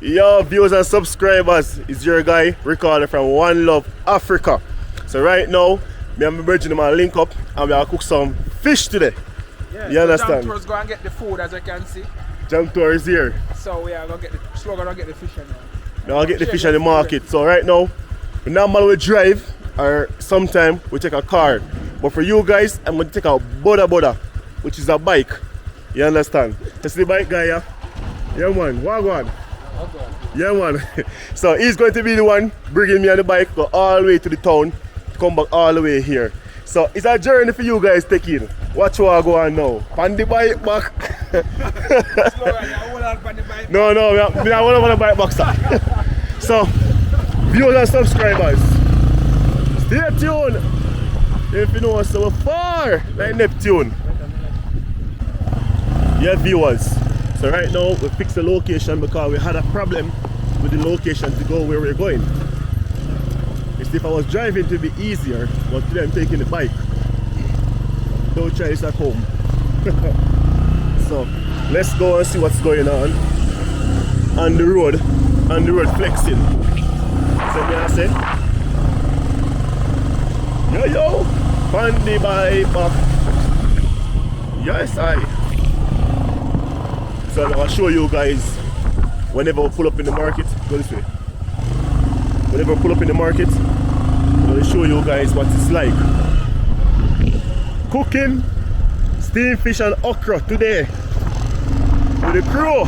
Yo, viewers and subscribers, it's your guy, recording from One Love Africa. So right now, me and my brethren are link up and we are cook some fish today. Yeah, you understand? Jam Tour's go and get the food, as you can see. Jam Tour is here. So we are going to get the slogan and get the fish. Now I'll get the fish at the market. So right now, we normally drive or sometime we take a car. But for you guys, I'm going to take a boda, which is a bike. You understand? That's the bike guy, yeah? Yeah man, wagwan. Yeah man. So he's going to be the one bringing me on the bike, go all the way to the town, come back all the way here. So it's a journey for you guys taking. Watch what I go on now. On the bike back. No, I want to bike back, sir. So, viewers and subscribers, stay tuned. If you know us so far, like Neptune. Yeah, viewers. So right now we fixed the location because we had a problem with the location to go where we're going. If I was driving to be easier, but today I'm taking the bike. Don't try this at home. So let's go and see what's going on the road flexing. So me I say, yo, Pandy bike back. Yes I. So I'm going to show you guys whenever we pull up in the market. Go this way. Whenever we pull up in the market, I'm going to show you guys what it's like. Cooking steamed fish and okra today with the crew.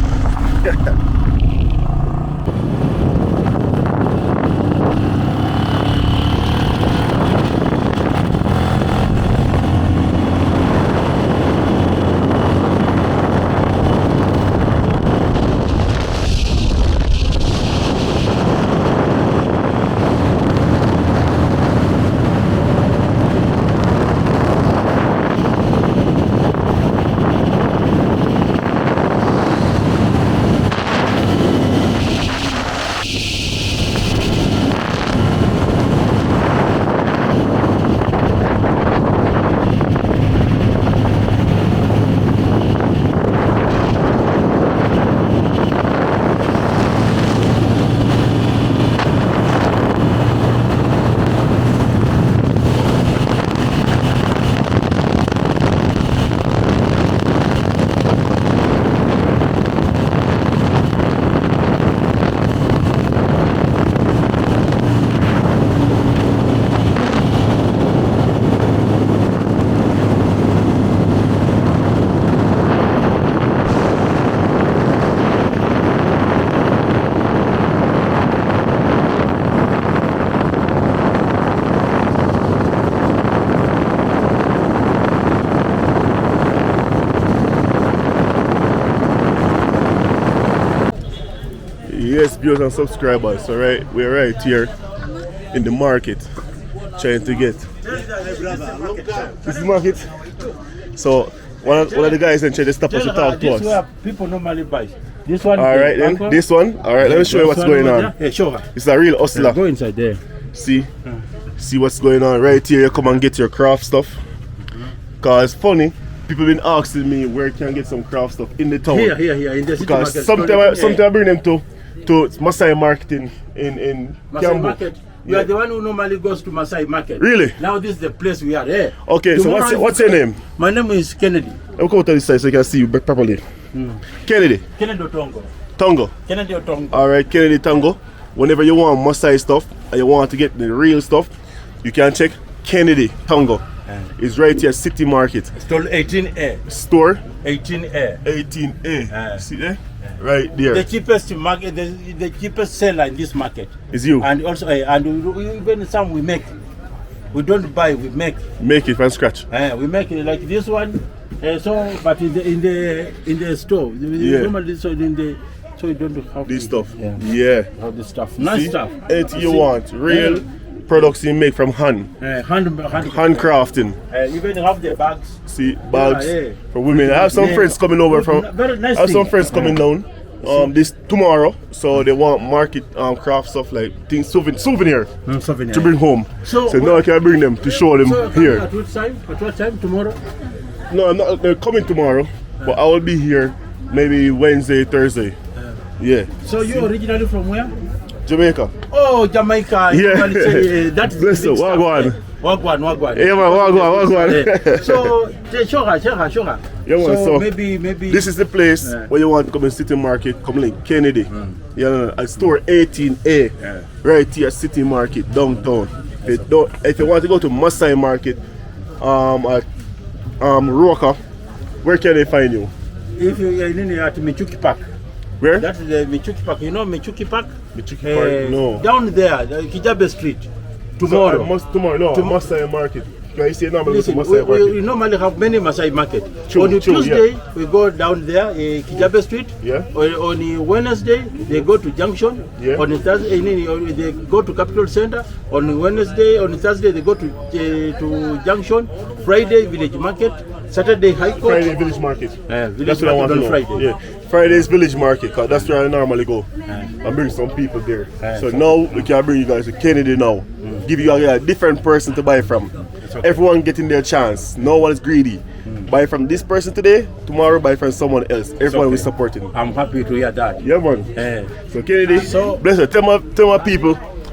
Yes, viewers and subscribers, so we're right here in the market trying to get this is market. So one of the guys in the stop us to talk to us. This is where people normally buy. This one. Alright then, this one. Alright, let me show you what's going on. Yeah, sure. It's a real hustler. Go inside there. See what's going on right here. You come and get your craft stuff. Cause funny, people been asking me where can I get some craft stuff in the town. Here in the city because market. sometimes I bring them to Masai market in Masai Kiambu. market. You are the one who normally goes to Masai market. Really? Now this is the place we are there. Okay, Tomorrow so what's your name? My name is Kennedy. Let me come to this side so you can see you properly. Kennedy. Kennedy Otongo. Tongo. Kennedy Otongo. Alright, Kennedy Tongo. Whenever you want Masai stuff and you want to get the real stuff, you can check Kennedy Tongo. It's right here, City Market. Store 18A. Store 18A. 18A. See there? Right there. The cheapest market, the cheapest seller in this market is you. And also, even some we make. We don't buy, we make. Make it from scratch. We make it like this one. But in the store, normally so you don't have this stuff. Yeah. All this stuff. Nice stuff. Anything you want, real products you make from hand. Handcrafting. Even have the bags. See, bags for women. I have some friends coming over from. Very nice. I have some friends coming down. This tomorrow, so they want market craft stuff like things souvenir to bring home. So now I can bring them to show them here. At what time tomorrow? No, I'm not. They're coming tomorrow, but I will be here maybe Wednesday, Thursday. Yeah. So you originally from where? Jamaica. Oh, Jamaica. Yeah. That's Bless you. Wagwan. Wagwan. Yeah, man. Wagwan. So, show her. Yeah, man. So maybe. This is the place where you want to come in City Market, come in Kennedy. You know, at store 18A, right here, City Market, downtown. If you want to go to Masai Market, at Roka, where can they find you? If you're at Michuki Park. Where? That is the Michuki Park. You know Michuki Park? Michuki Park, no. Down there, Kijabe Street. Tomorrow. Masai Market. Can you say normally Listen, Masai Market? we normally have many Masai market. True, on Tuesday, yeah. we go down there, Kijabe Street. Yeah. On Wednesday, they go to Junction. Yeah. On Thursday, they go to Capital Center. On Thursday, they go to Junction. Friday, Village Market. Saturday, High Court. Friday Village Market. Village That's what I want to know. Friday. Yeah. Friday's Village Market, cause that's where I normally go. I bring some people there. So now we can bring you guys to Kennedy now. Give you a different person to buy from. Okay. Everyone getting their chance. No one is greedy. Buy from this person today, tomorrow buy from someone else. Everyone will support him. I'm happy to hear that. Yeah, man. So Kennedy, bless you. Tell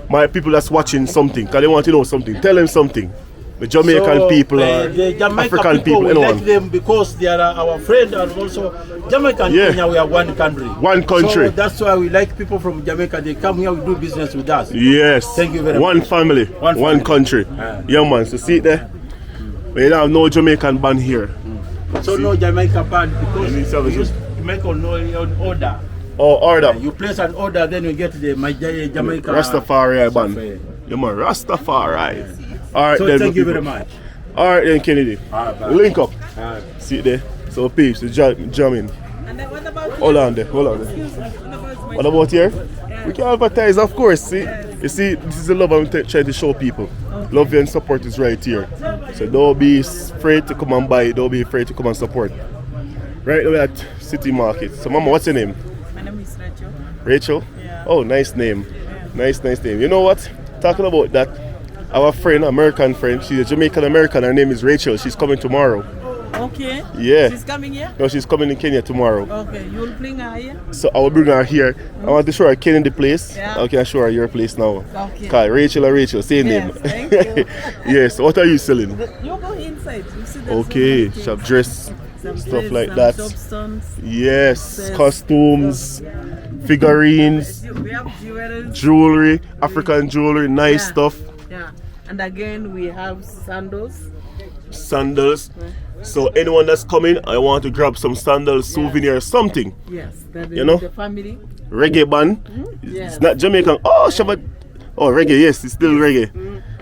my people that's watching something, cause they want to know something. Tell them something. The Jamaican people, the Jamaican African people, we anyone. like them because they are our friend, and also Jamaica and Kenya, we are one country. One country. So that's why we like people from Jamaica. They come here, we do business with us. Yes. Thank you very much. One family, one country. Yeah, man. So see it there. We don't have no Jamaican band here. So see? No Jamaican band because we use Jamaica on order. Oh, order. You place an order, then you get the Jamaica Rastafari band. Yeah, man. Rastafari. All right, so then. Thank you very much. All right, then, Kennedy. Right, link up. See it there. So, peeps, the jamming. And then what about Hold on there. What about here? Yeah. We can advertise, of course. See, you see, this is the love I'm trying to show people. Okay. Love and support is right here. So don't be afraid to come and buy. Don't be afraid to come and support. Right now we're at City Market. So, Mama, what's your name? My name is Rachel. Rachel? Yeah. Oh, nice name. Yeah. Nice name. You know what? Talking about that. Our friend, American friend, she's a Jamaican American. Her name is Rachel. She's coming tomorrow. Okay. Yeah. She's coming here? No, she's coming in Kenya tomorrow. Okay. You will bring her here? So I will bring her here. I want to show her Kennedy place. Yeah. Okay, I'll show her your place now. Okay. Okay, Rachel, same name. Thank you. Yes. What are you selling? You go inside. You see okay. Shop dress, stuff like that. Yes. Costumes, figurines. We have jewelry, African jewelry, nice stuff. Yeah. And again, we have sandals. So anyone that's coming, I want to grab some sandals, souvenir, something. Yes, that you know, the family. Reggae band. Yes. It's not Jamaican. Oh, Shabbat. Oh, reggae. Yes, it's still reggae.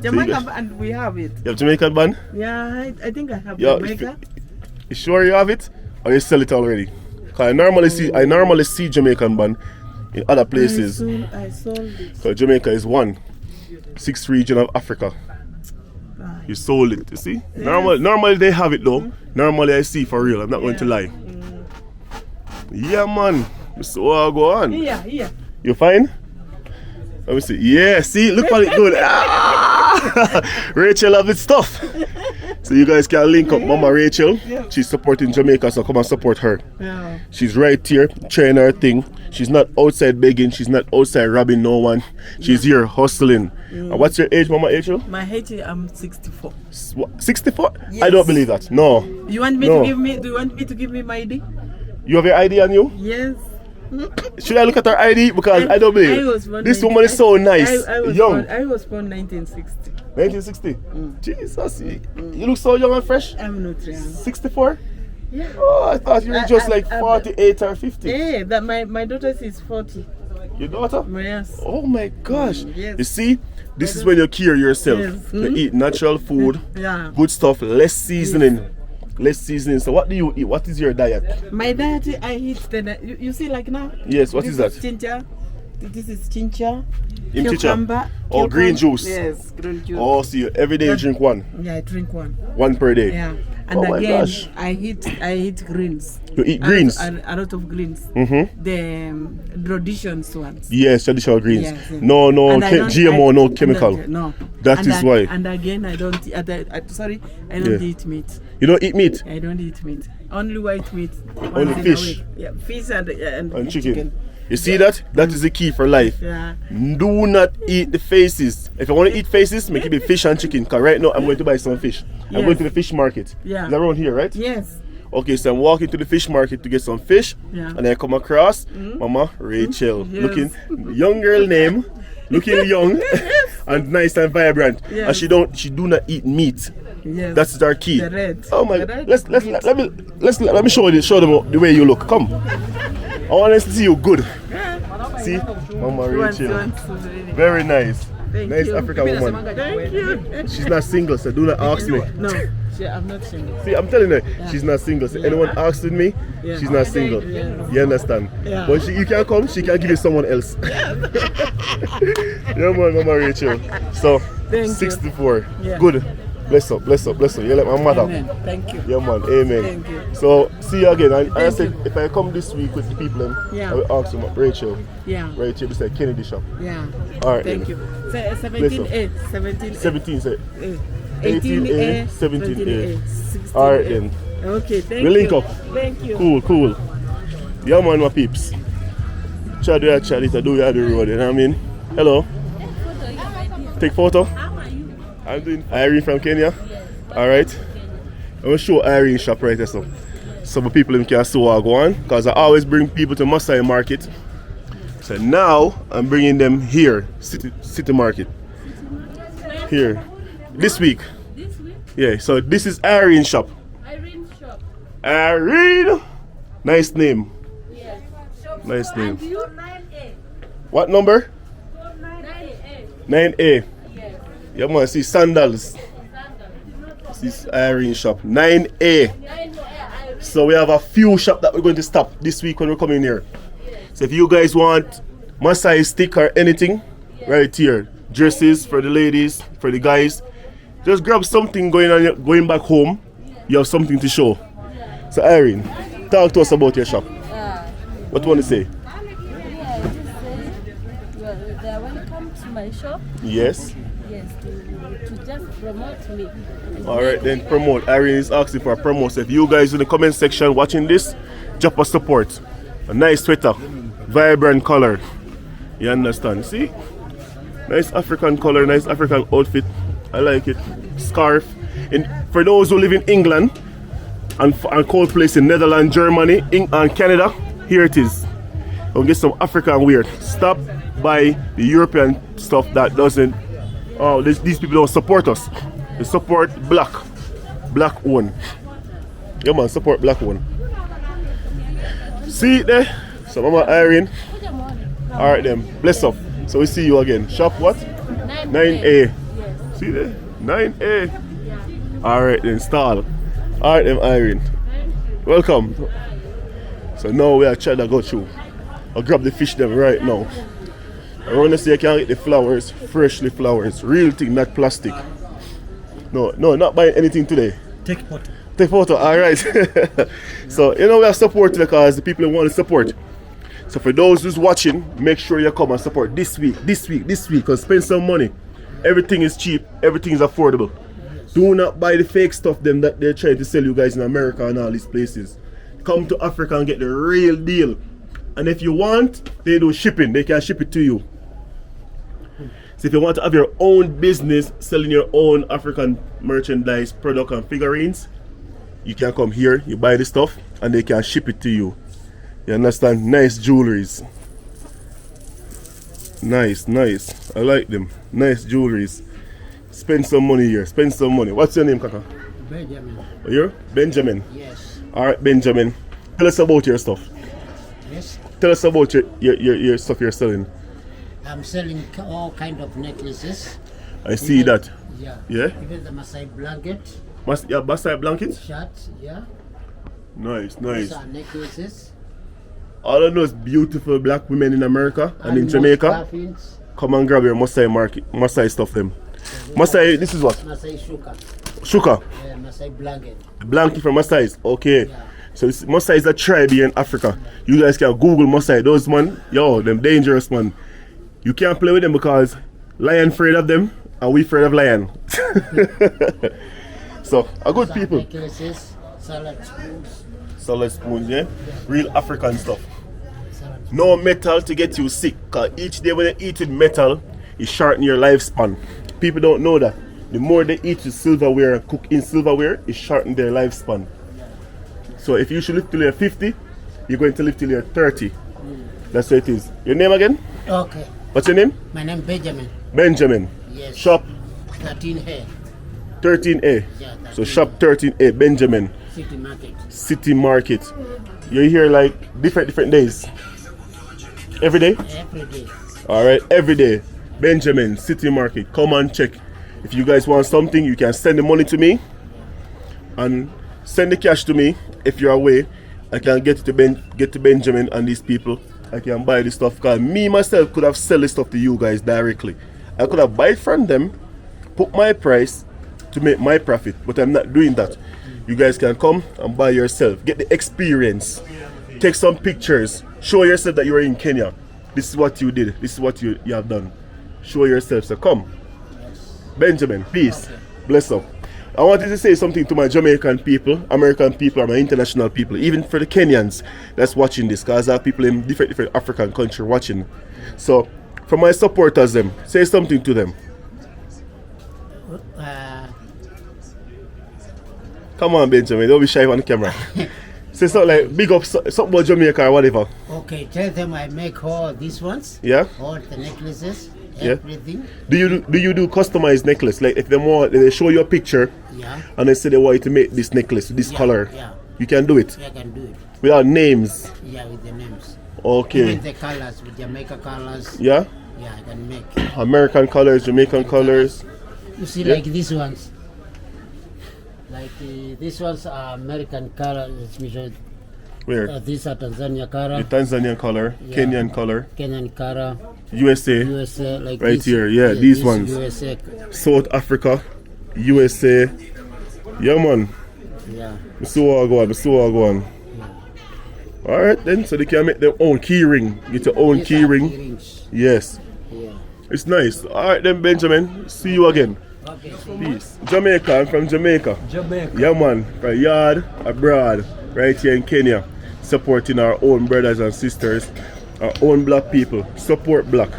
Jamaican band, we have it. You have Jamaican band? Yeah, I think I have Jamaica. You sure you have it, or you sell it already? Cause I normally see Jamaican band in other places. I sold it. Because Jamaica is 1/6 region of Africa. You sold it, you see? Yes. Normally they have it though. Normally I see for real, I'm not going to lie. Yeah, man. So I'll go on. Yeah. You fine? Let me see. Yeah, see, look what it good. Rachel love it stuff. So you guys can link up Mama Rachel. She's supporting Jamaica, so come and support her. Yeah. She's right here, trying her thing. She's not outside begging, she's not outside robbing no one. She's here hustling. And what's your age, Mama Rachel? My age, I'm 64. 64? Yes. I don't believe that. No. You want me to give me? Do you want me to give me my ID? You have your ID on you? Yes. Should I look at her ID? Because I don't believe it. This woman is so nice. Young. I was born 1960. 1960? Jesus, you look so young and fresh. I'm not young. 64? Yeah. Oh, I thought you were just like 48 or 50. Yeah, that my daughter is 40. Your daughter? Yes. Oh my gosh. Yes. You see, this is when you care yourself. Yes. You eat natural food, good stuff, less seasoning. Less seasoning. So what do you eat? What is your diet? My diet, I eat you see like now? Yes, what is that? Chincha. This is chincha. Cucumber. Oh, green juice. Yes, green juice. Oh, see, every day you drink one? Yeah, I drink one. One per day? Yeah. And again, I eat greens. You eat greens? A lot of greens. The traditional ones. Yes, traditional greens. Yes. No GMO, no chemical. No. That is why. And again, I don't eat meat. You don't eat meat? I don't eat meat. Only white meat. Only fish? Yeah, fish and chicken. You see that? That is the key for life. Yeah. Do not eat the faces. If I want to eat faces, make it be fish and chicken. Because right now I'm going to buy some fish. I'm Yes. going to the fish market. Yeah. It's around here, right? Yes. Okay, so I'm walking to the fish market to get some fish. Yeah. And I come across Mama Rachel. Yes. Looking, young girl name, looking young and nice and vibrant. Yes. And she do not eat meat. Yes. That's our key. The red. Oh my! The red Let me show them the way you look. Come. I want to see you good. See, Mama Rachel. Very nice. Thank Nice you. African woman. Thank you. She's not single, so do not ask me. No, I'm not single. See, I'm telling her, she's not single. So anyone asks with me, Yeah. she's not single. Yeah. You understand? Yeah. But you can come, she can give you someone else. Yeah, man, Mama Rachel. So, Thank you. 64. Yeah. Good. Bless up, bless up, bless up. You're like my mother. Amen. Thank you. Yeah, man. Amen. Thank you. So, see you again. And I Thank said, you. if I come this week with the people, Yeah. I will ask them, Rachel. Yeah. Rachel, this is Kennedy shop. Yeah. All right. Thank then. you. 17A. 17A. 17, say. 18A. 17A. 16A. All right, then. Okay, thank We you. link up. Thank you. Cool, cool. Yeah, man, my peeps. Try to do it, do it the road, you know what I mean? Hello. Take photo? How are you? I'm doing Irene from Kenya. All right. I'm going to show Irene shop right there. So some people in can see what I go on. Because I always bring people to Masai Market. So now I'm bringing them here, City Market. Here. This week. This week? Yeah, so this is Irene shop. Irene shop. Irene! Nice name. Yes. Nice name. And you? 9A. What number? 9A. 9A. Yes. Yeah, man, see sandals. This is Irene shop. 9A. 9A. Irene. So we have a few shops that we're going to stop this week when we're coming here. So if you guys want Masai stick or anything, right here. Dresses for the ladies, for the guys. Just grab something going back home. You have something to show. So Irene, talk to us about your shop. What do you want to say? Yeah, just say, well, they're welcome to my shop. Yes. Yes, to just promote me. All right, then promote. Irene is asking for a promo. So if you guys in the comment section watching this, drop a support. A nice sweater, vibrant color. You understand? See? Nice African color, nice African outfit. I like it. Scarf. And for those who live in England and cold place in Netherlands, Germany, and Canada, here it is. We'll get some African wear. Stop by the European stuff that doesn't. Oh, these people don't support us. They support black one. Yeah, man, support black one. See it there? So, Mama Irene. All right, then. Bless up. So we see you again. Shop what? 9A. Yes. See there? 9A. All right, then. Stall. All right, then, Irene. Welcome. So now we are trying to go through. I'll grab the fish them right now. I want to say I can get the flowers, freshly flowers, real thing, not plastic. No, not buying anything today. Take photo. Take photo, all right. So we are supporting because the people want to support. So for those who's watching, make sure you come and support this week, because spend some money. Everything is cheap, everything is affordable. Do not buy the fake stuff them that they're trying to sell you guys in America and all these places. Come to Africa and get the real deal. And if you want, they do shipping, they can ship it to you. So if you want to have your own business selling your own African merchandise, product and figurines, you can come here, you buy the stuff and they can ship it to you. You understand? Nice jewelries. Nice. I like them. Nice jewelries. Spend some money here. Spend some money. What's your name, Kaka? Benjamin. Oh, you're Benjamin? Yes. Alright, Benjamin. Tell us about your stuff. Yes. Tell us about your stuff you're selling. I'm selling all kind of necklaces. I see that. Yeah. Yeah? Even the Masai blanket, Masai blanket? shirt, yeah. Nice. These are necklaces. All of those beautiful black women in America and in most Jamaica, scarfings, come and grab your Masai stuff them. Masai, this is what? Masai shuka. Shuka. Yeah, Masai blanket. Blanket from Masai. Okay. Yeah. So Masai is a tribe here in Africa. You guys can Google Masai. Those man, them dangerous man. You can't play with them because lion afraid of them and we afraid of lion. So, a good These are people. necklaces, salad spoons, Salad spoons, yeah? Real African stuff. salad No metal to get you sick. Cause each day when you eat with metal, it shorten your lifespan. People don't know that. The more they eat with silverware and cook in silverware, it shorten their lifespan. So if you should live till you're 50, you're going to live till you're 30. That's what it is. Your name again? Okay. What's your name? My name Benjamin. Benjamin. Yes. Shop 13A. 13A. Yeah, 13A. So shop 13A, Benjamin. City Market. City Market. You're here like different days. Every day? Every day. Alright, every day. Benjamin, City Market. Come and check. If you guys want something, you can send the money to me and send the cash to me. If you're away, I can get to Benjamin and these people. I can buy this stuff because me myself could have sell this stuff to you guys directly. I could have buy it from them, put my price to make my profit, but I'm not doing that. You guys can come and buy yourself, get the experience, take some pictures, show yourself that you're in Kenya. This is what you did, this is what you have done. Show yourself, so come. Benjamin, please, bless up. I wanted to say something to my Jamaican people, American people, or my international people, even for the Kenyans that's watching this, because I have people in different African countries watching. So, for my supporters, them, say something to them. Come on, Benjamin, don't be shy on the camera. Say something like, big up, something about Jamaica or whatever. Okay, tell them I make all these ones. Yeah? All the necklaces, Yeah. everything. Do you do customized necklace? Like if they show you a picture, Yeah. and they say they want you to make this necklace, this color, Yeah. you can do it I can do it. without names. Yeah, with the names. Okay. Even the colors, with Jamaica colors. Yeah. Yeah, I can make. American colors, Jamaican colors. You see, Yeah. like these ones. Like these ones are American colors. Where? These are Tanzania color, The Tanzanian color, Yeah. Kenyan color, Kenyan color, USA, USA, like Right this. here, yeah, these this ones. USA, South Africa, USA. Yeah, man. yeah. So I go on. All right, then. So they can make their own key ring. Get your own These key are ring. earrings. Yes. Yeah. It's nice. All right, then, Benjamin. See you again. Okay. Peace. Jamaica. I'm from Jamaica. Jamaica. Yeah, man. From yard abroad, right here in Kenya, supporting our own brothers and sisters, our own black people. Support black.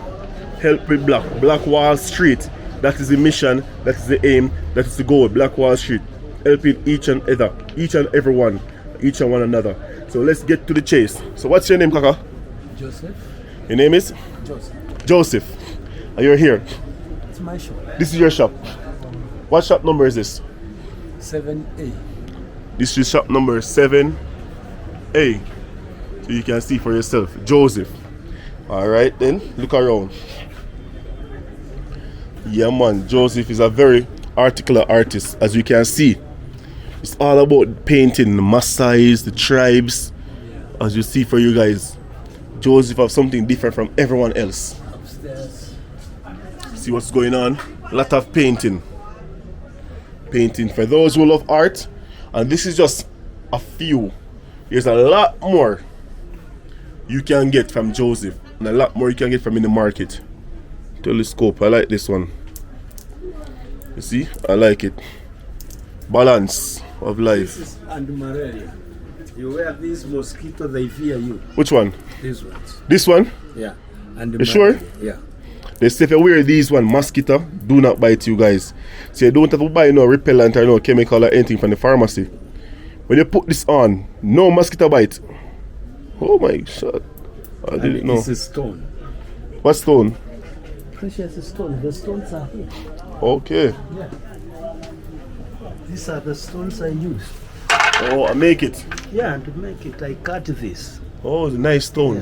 Help with black. Black Wall Street. That is the mission. That is the aim. That is the goal. Black Wall Street. Helping each and every one, each and one another. So let's get to the chase. So what's your name, Kaka? Joseph. Your name is Joseph. Joseph. And you're here. It's my shop. This is your shop. What shop number is this? 7A. This is shop number 7A. So you can see for yourself. Joseph. Alright then, look around. Yeah man, Joseph is a very articulate artist, as you can see. It's all about painting the Maasais, the tribes. As you see for you guys, Joseph have something different from everyone else. Upstairs. See what's going on? A lot of painting. Painting for those who love art. And this is just a few. There's a lot more you can get from Joseph. And a lot more you can get from in the market. Telescope, I like this one. You see? I like it. Balance of life. This is malaria. You wear these mosquito, they fear you. Which one? These ones. This one? Yeah. And You sure? Yeah. They say if you wear these one, mosquito, do not bite you guys. So you don't have to buy no repellent or no chemical or anything from the pharmacy. When you put this on, no mosquito bite. Oh my God. I didn't know. This is stone. What stone? Precious stone. The stones are here. Okay. Yeah. These are the stones I use. Oh, I make it. Yeah, and to make it, I cut this. Oh, it's a nice stone.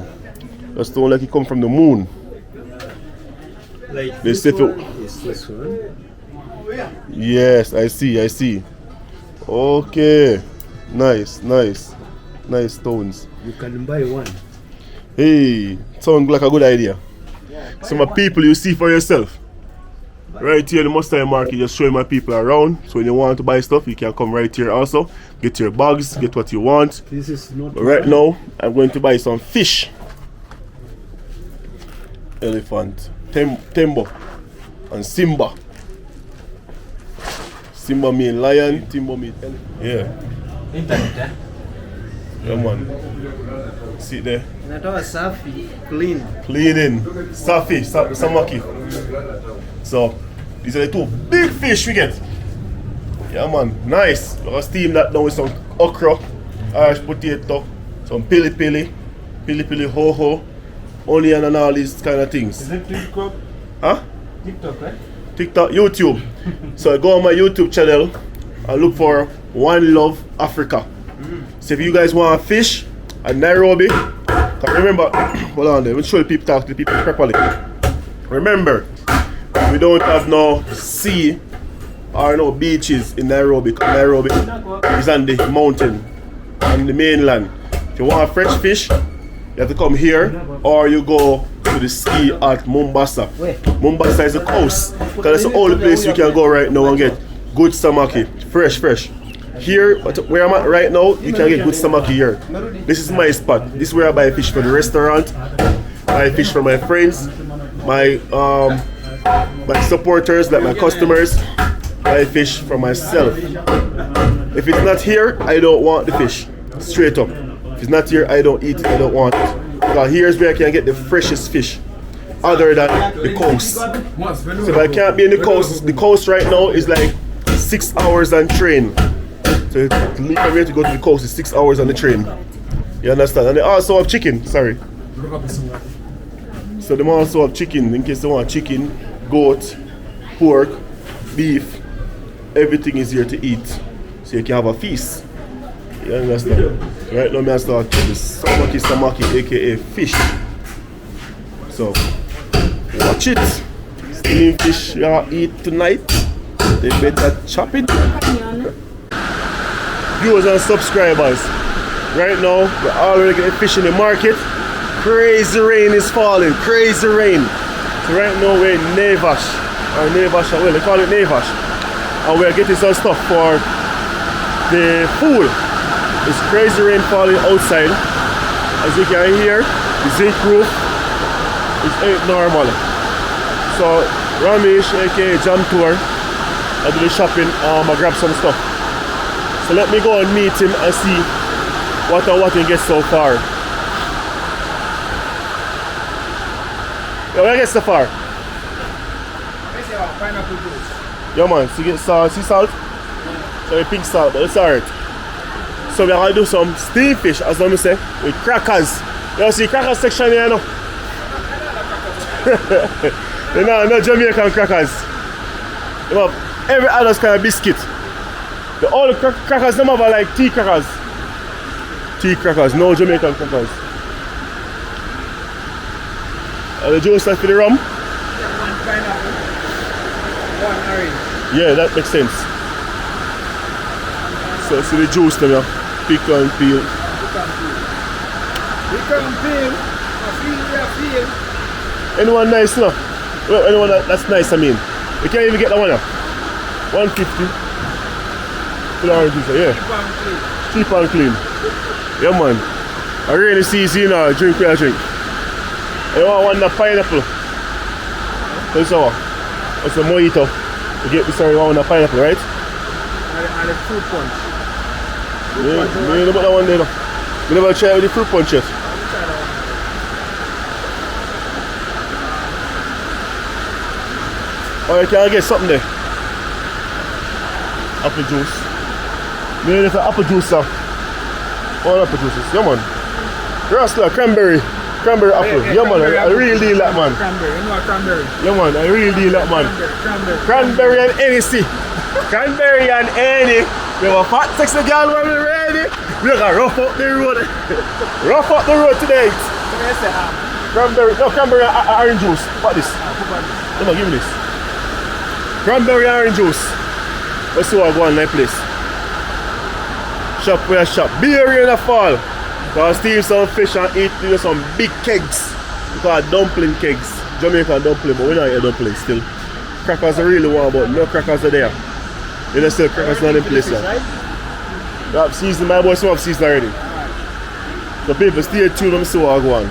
A stone like it come from the moon. Like They this say one is this one. Yes, I see. Okay. Nice stones. You can buy one. Hey, sounds like a good idea. So my people, you see for yourself. Right here in the Mustang Market, just showing my people around. So when you want to buy stuff, you can come right here also. Get your bags, get what you want. This is not. But right now, I'm going to buy some fish. Elephant, Tembo, and Simba. Simba mean lion, Timbo mean elephant. Yeah. Yeah, man. See it there. Natoa safi, clean. Cleaning. Safi, samaki. So, these are the 2 big fish we get. Yeah, man. Nice. We're gonna steam that down with some okra, Irish potato, some pili pili ho, onion and all these kind of things. Is it TikTok? Huh? TikTok, right? TikTok, YouTube. So go on my YouTube channel and look for One Love Africa. So if you guys want to fish at Nairobi, 'cause remember, hold on there, we'll show the people, talk to the people properly. Remember, we don't have no sea or no beaches in Nairobi. Nairobi is on the mountain, on the mainland. If you want fresh fish, you have to come here or you go to the sea at Mombasa. Mombasa is the coast, because that's the only place you can go right now and get good samaki, fresh. Here, where I'm at right now, you can get good samaki here. This is my spot. This is where I buy fish for the restaurant, buy fish for my friends, my supporters, like my customers, buy fish for myself. If it's not here, I don't want the fish. Straight up. If it's not here, I don't eat it, I don't want it. Because here's where I can get the freshest fish, other than the coast. So if I can't be in the coast right now is like 6 hours on train. So to leave from here to go to the coast is 6 hours on the train. You understand? And they also have chicken, sorry. So they also have chicken, in case they want chicken, goat, pork, beef. Everything is here to eat. So you can have a feast. You understand? Right now I start with the samaki, aka fish. So watch it. Steam fish you eat tonight. They better chop it. Viewers and subscribers. Right now we're already getting fish in the market. Crazy rain is falling. Crazy rain. So right now we're in Nevash. Or Nevash, well they call it Nevash. And we're getting some stuff for the food. It's crazy rain falling outside. As you can hear, the zinc roof ain't normal. So Ramesh, aka Jam Tour, I do the shopping, I grab some stuff. So let me go and meet him and see what he gets so far. Yeah, where gets so far? Pineapple juice. Yeah man, so you get salt, sea salt? So pink salt, but it's alright. So we're gonna do some steamed fish, as I say, with crackers. You see crackers section here, you know? You know, no Jamaican crackers. You have every other kind of biscuit. The all the crackers, them have like tea crackers. Tea crackers, no Jamaican crackers. The juice for the rum? One pineapple, one orange. Yeah, that makes sense. So see the juice there, pick and peel. Pick and peel. I feel. Anyone nice, no? Well, anyone that's nice, I mean. You can't even get that one now. 150. For the orange juice, yeah. Cheap and clean. Yeah, man. I really see you know, drink where I drink. You want one pineapple. So it's our. It's a mojito. You get this, you want a pineapple, right? And a fruit punch. Me never that one there. Me never try with the fruit punch yet. Oh, you can get something there. Apple juice. Me need apple juice, sir. All apple juices. Yeah, man. Rustler, cranberry apple. Yeah, man. I really deal that, man. Cranberry, you know cranberry. Yeah, man. I really deal that, man. Cranberry and any, see. Cranberry and any. We have a fat sexy girl when we're ready. We're gonna rough up the road. Rough up the road today. Cranberry and orange juice. What this? Come on, give me this. Cranberry and orange juice. Let's see what I go on that place. Shop where I shop. Beer in the fall. So I steam some fish and eat some big kegs. We call it dumpling kegs. Jamaican dumpling, but we don't eat dumplings still. Crackers I really want, but no crackers are there. You know, still crackers not in place. You have season, my boys have season already. So people stay tuned, let me see what I go on.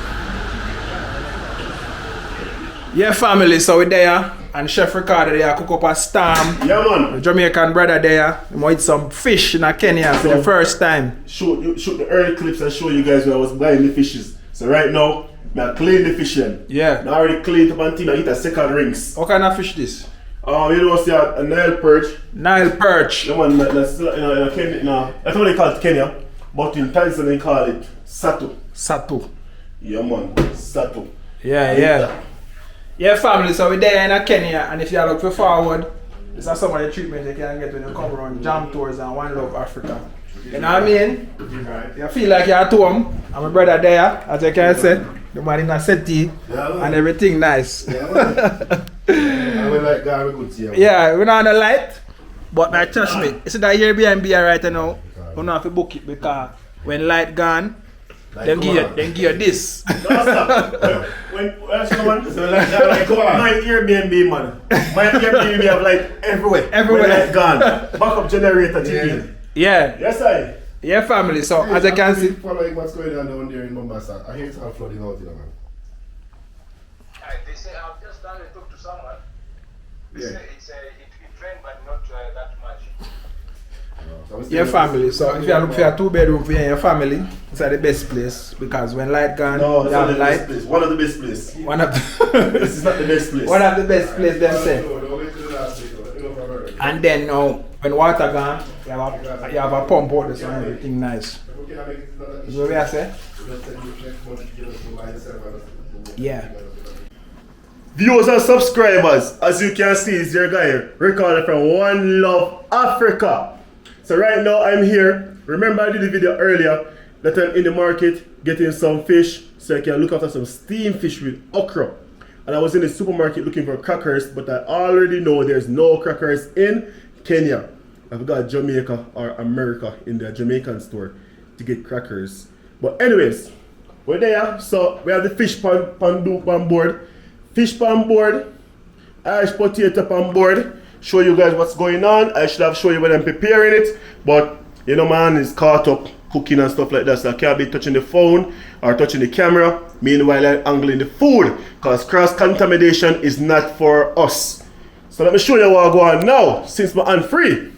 Yeah, family, so we're there. And Chef Ricardo there cook up a storm. Yeah, man. The Jamaican brother there, he might eat some fish in Kenya for the first time. Shoot the early clips and show you guys when I was buying the fishes. So right now, I clean the fish in. Yeah. I already cleaned up and thing. I eat a second rings. What kind of fish this? You know, see a Nile perch. Nile perch. Yeah, man, that's in Kenya. That's what they call it Kenya. But in Tanzania they call it Satu. Satu. Yeah, man. Satu. Yeah. Yeah, family, so we're there in Kenya, and if you look forward, this is some of the treatment you can get when you come around Jam Tours and One Love Africa. You know what I mean? You feel like you're at home, and my brother there, as you can say, the man in a settee, and everything nice. Yeah, we're not on the light, but like, trust me, you see that Airbnb right now, we don't have to book it because when light gone, then give you this. When my Airbnb, man. My Airbnb have light everywhere. Everywhere. When light gone. Backup generator chicken. Yeah. Yes, I. Yeah, family. So as you can see, Following what's going on down there in Mombasa, I hear it's all flooding out here, man. They say I've just done a talk to someone. They say it rained, but not that much. yeah, family. So if you look for a 2-bedroom for you and your family, it's the best place because when light gone, No, you it's have not the light. best place. One of the best places. One of the This is not the best place. one of the best place them say. And then now when water gone, you have a pump out there, so everything nice. Is what we are say? Yeah. Viewers and subscribers, as you can see, is your guy recording from One Love Africa. So right now I'm here. Remember I did a video earlier that I'm in the market getting some fish so I can look after some steamed fish with okra. And I was in the supermarket looking for crackers, but I already know there's no crackers in Kenya. I've got Jamaica or America in the Jamaican store to get crackers. But anyways, we're there. So we have the fish pan board. Fish pan board, Irish potato pan board. Show you guys what's going on. I should have shown you when I'm preparing it, but you know, man is caught up cooking and stuff like that, so I can't be touching the phone or touching the camera. Meanwhile, I'm angling the food because cross-contamination is not for us. So let me show you what I'm going now since I'm free.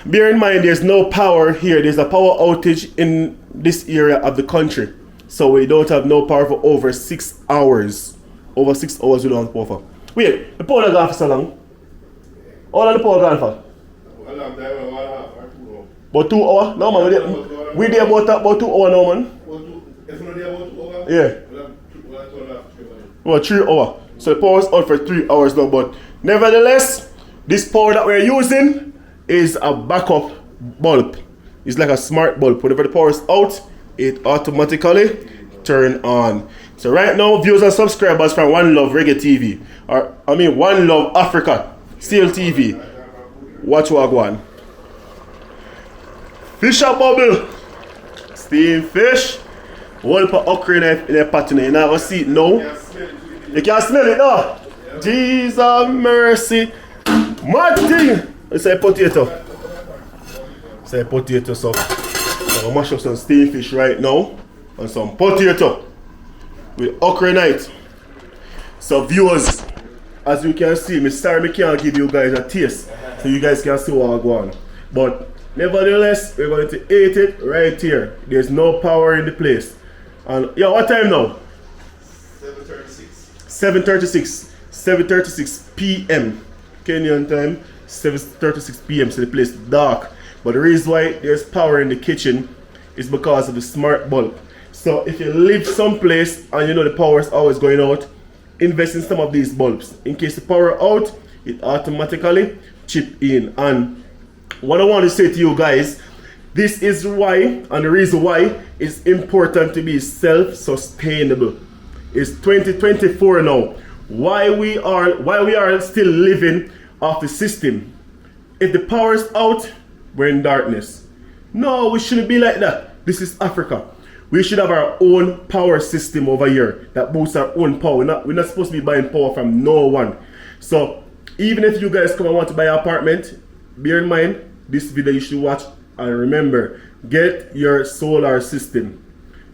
Bear in mind, there's no power here. There's a power outage in this area of the country. So we don't have no power for over 6 hours. Over 6 hours we don't have power for. Wait, the power gone for so long? How long the power gone for? About 2 hours? No man, we there about 2 hours now, man. Yeah. About 3 hours. So the power is out for 3 hours now, but nevertheless, this power that we're using is a backup bulb. It's like a smart bulb. Whenever the power is out, it automatically turn on. So right now, viewers and subscribers from One Love Reggae TV, or I mean One Love Africa, Steel TV, watch what I go on. Fish a bubble, steam fish, one for okra in a pot. You never see it now. You can't smell it now. Jesus mercy, mad thing. It's a potato. It's a potato, so I'll mash up some steamed fish right now and some potato with okra night. So viewers, as you can see, sorry I can't give you guys a taste so you guys can see what I'm going. But nevertheless, we're going to eat it right here. There's no power in the place. And yeah, what time now? 7:36. 7:36 p.m. Kenyan time. 7:36 p.m. so the place is dark. But the reason why there's power in the kitchen is because of the smart bulb. So if you live someplace and you know the power is always going out, invest in some of these bulbs. In case the power out, it automatically chip in. And what I want to say to you guys, this is why, and the reason why it's important to be self-sustainable. It's 2024 now. Why we are still living off the system. If the power is out, we're in darkness. No, we shouldn't be like that. This is Africa. We should have our own power system over here that boosts our own power. We're not supposed to be buying power from no one. So even if you guys come and want to buy an apartment, bear in mind this video you should watch, and remember, get your solar system.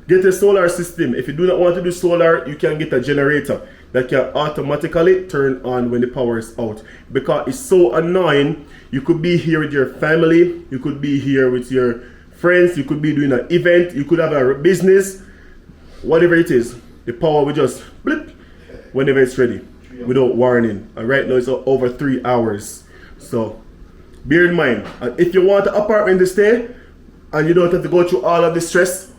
Get a solar system. If you do not want to do solar, you can get a generator that can automatically turn on when the power is out. Because it's so annoying. You could be here with your family, you could be here with your friends, you could be doing an event, you could have a business, whatever it is. The power will just blip whenever it's ready without warning. And right now it's over 3 hours. So bear in mind, and if you want an apartment to stay and you don't have to go through all of the stress,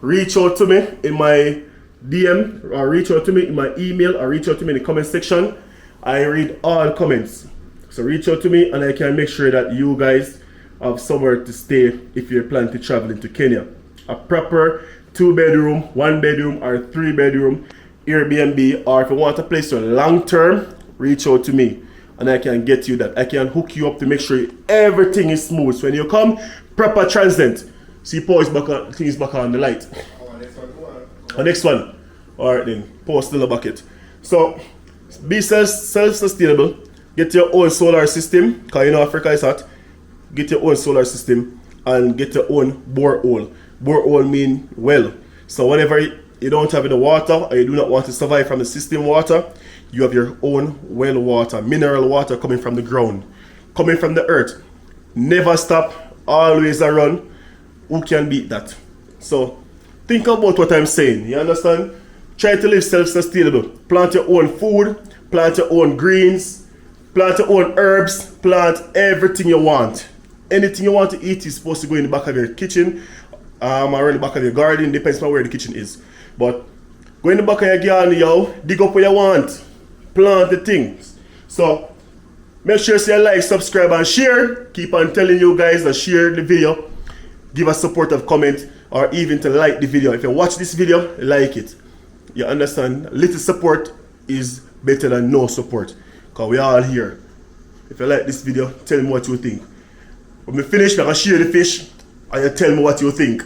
reach out to me in my DM, or reach out to me in my email, or reach out to me in the comment section. I read all comments. So reach out to me and I can make sure that you guys have somewhere to stay if you're planning to travel into Kenya. A proper 2-bedroom, 1-bedroom, or 3-bedroom Airbnb, or if you want a place for long term, reach out to me and I can get you that. I can hook you up to make sure everything is smooth. So when you come, proper transient. See, pause back on, things back on the light. Next one. Alright then, post in the bucket. So be self-sustainable. Get your own solar system, because you know Africa is hot. Get your own solar system and get your own borehole. Borehole mean well. So whenever you don't have the water or you do not want to survive from the system water, you have your own well water, mineral water coming from the ground, coming from the earth. Never stop, always a run. Who can beat that? So think about what I'm saying, you understand? Try to live self-sustainable. Plant your own food, plant your own greens, plant your own herbs, plant everything you want. Anything you want to eat is supposed to go in the back of your kitchen, or in the back of your garden, depends on where the kitchen is. But go in the back of your garden, yo, dig up what you want, plant the things. So make sure you like, subscribe, and share. Keep on telling you guys to share the video, give a supportive comment, or even to like the video. If you watch this video, like it. You understand? Little support is better than no support, because we are all here. If you like this video, tell me what you think. When we finish, I can share the fish and you tell me what you think.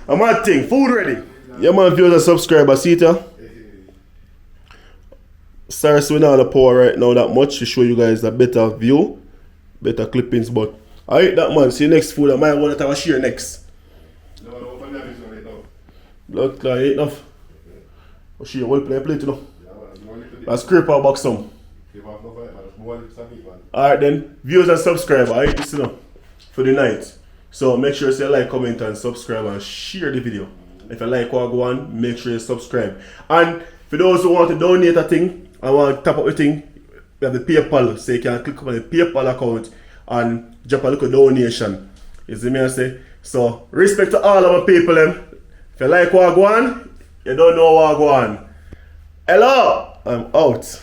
I'm at thing, food ready. Yeah man, viewers and subscribers, see it ya? Sorry, so we're not on the power right now that much to show you guys a better view, better clippings, but I eat that man. See you next food, I might want to have a share next. Blood clot, ain't enough. Oh shit, well play plate, you know. Let's scrape our box some. Alright then, viewers and subscribers, I eat this, you know, for the night. So make sure you like, comment, and subscribe, and share the video. If you like what go on, make sure you subscribe. And for those who want to donate a thing, I want to tap up the thing, we have the PayPal, so you can click on the PayPal account and drop a little donation. You see me I say? So respect to all of my people. If you like what go on, you don't know what go on. Hello, I'm out.